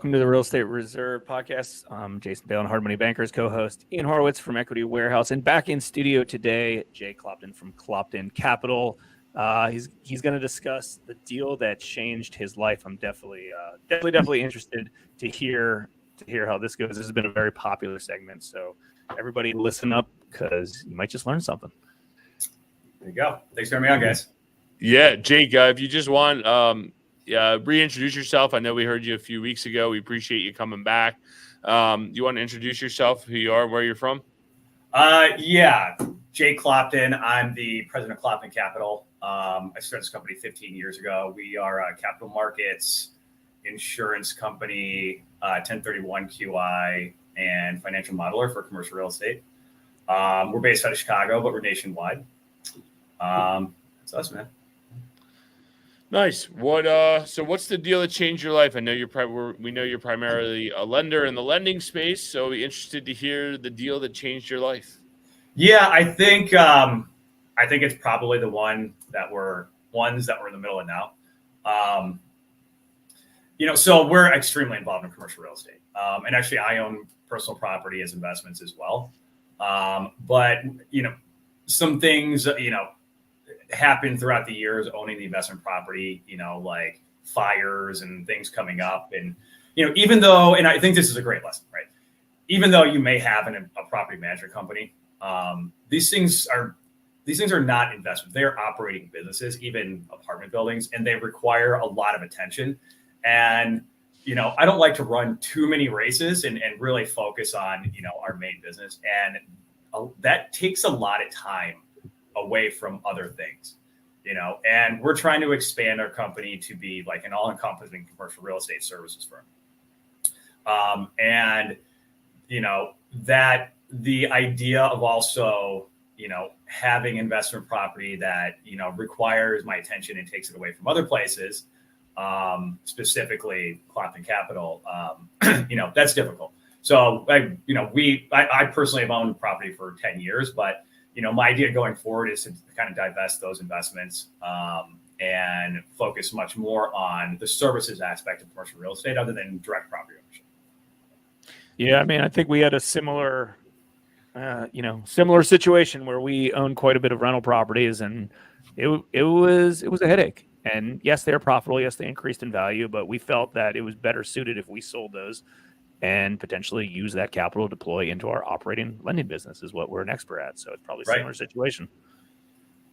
welcome to the Real Estate Reserve podcast. I'm Jason Balen, Hard Money Bankers, co-host Ian Horowitz from Equity Warehouse, and back in studio today, Jay Clopton from Clopton Capital. He's going to discuss the deal that changed his life. I'm definitely interested to hear how this goes. This has been a very popular segment, so everybody listen up because you might just learn something. There you go. Thanks for having me on, guys. Yeah, Jake, if you just want reintroduce yourself. I know we heard you a few weeks ago. We appreciate you coming back. You want to introduce yourself, who you are, where you're from? Yeah, Jay Clopton. I'm the president of Clopton Capital. I started this company 15 years ago. We are a capital markets, insurance company, 1031 QI, and financial modeler for commercial real estate. We're based out of Chicago, but we're nationwide. That's us, man. Nice. So what's the deal that changed your life? I know we know you're primarily a lender in the lending space, so we're interested to hear the deal that changed your life. Yeah, I think it's probably the ones that we're in the middle of now. So we're extremely involved in commercial real estate. And actually I own personal property as investments as well. But some things, happen throughout the years owning the investment property, like fires and things coming up. And, even though, and I think this is a great lesson, right? Even though you may have a property management company, these things are not investments. They are operating businesses, even apartment buildings, and they require a lot of attention. And, I don't like to run too many races and really focus on, our main business. And that takes a lot of time away from other things, and we're trying to expand our company to be like an all-encompassing commercial real estate services firm. That the idea of also, having investment property that, requires my attention and takes it away from other places, specifically Clopton Capital, that's difficult. So I personally have owned property for 10 years, but my idea going forward is to kind of divest those investments and focus much more on the services aspect of commercial real estate other than direct property ownership. Yeah, I mean, I think we had a similar situation where we own quite a bit of rental properties, and it was a headache. And yes, they're profitable. Yes, they increased in value, but we felt that it was better suited if we sold those and potentially use that capital to deploy into our operating lending business is what we're an expert at. So it's probably a similar situation.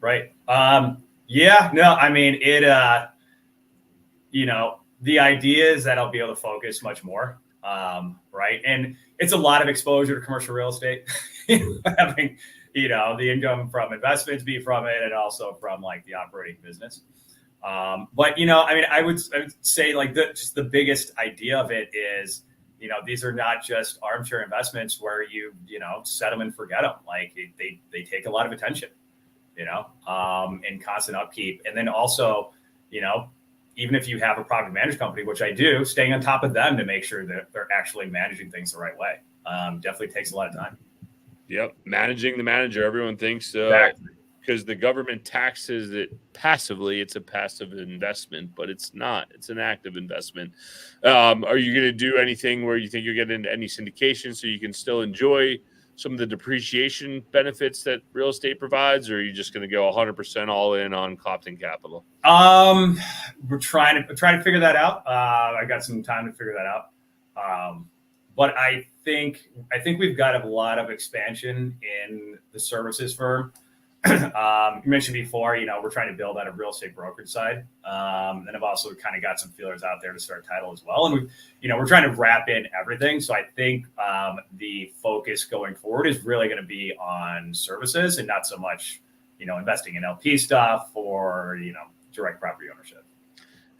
Right. Yeah, no, I mean, the idea is that I'll be able to focus much more. Right. And it's a lot of exposure to commercial real estate, having, the income from investments be from it and also from like the operating business. But, I would say like just the biggest idea of it is, these are not just armchair investments where you set them and forget them. Like they take a lot of attention, and constant upkeep. And then also, even if you have a property management company, which I do, staying on top of them to make sure that they're actually managing things the right way, definitely takes a lot of time. Yep. Managing the manager. Everyone thinks Exactly. Because the government taxes it passively, it's a passive investment, but it's not. It's an active investment. Are you going to do anything where you think you'll get into any syndication so you can still enjoy some of the depreciation benefits that real estate provides, or are you just going to go 100% all in on Clopton Capital? We're trying to figure that out. I got some time to figure that out. But I think we've got a lot of expansion in the services firm. You mentioned before, we're trying to build out a real estate brokerage side. Then I've also kind of got some feelers out there to start title as well. And we're trying to wrap in everything. So I think the focus going forward is really going to be on services and not so much, investing in LP stuff or, direct property ownership.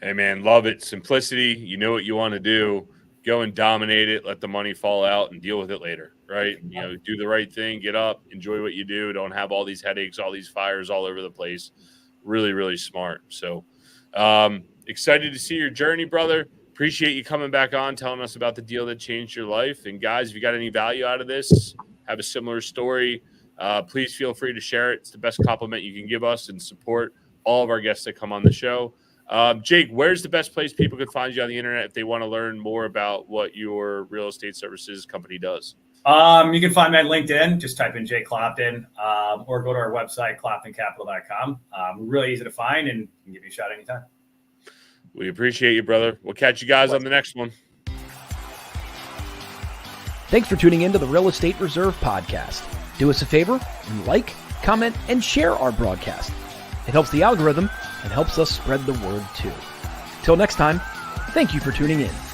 Hey man, love it. Simplicity. You know what you want to do. Go and dominate it. Let the money fall out and deal with it later. Right. Do the right thing, get up, enjoy what you do. Don't have all these headaches, all these fires all over the place. Really, really smart. So excited to see your journey, brother. Appreciate you coming back on, telling us about the deal that changed your life. And guys, if you got any value out of this, have a similar story, please feel free to share it. It's the best compliment you can give us and support all of our guests that come on the show. Jake, where's the best place people can find you on the internet if they want to learn more about what your real estate services company does? You can find me on LinkedIn. Just type in Jay Clopton, or go to our website, cloptoncapital.com. Really easy to find, and can give you a shot anytime. We appreciate you, brother. We'll catch you guys on the next one. Thanks for tuning in to the Real Estate Reserve podcast. Do us a favor and like, comment, and share our broadcast. It helps the algorithm and helps us spread the word too. Till next time, thank you for tuning in.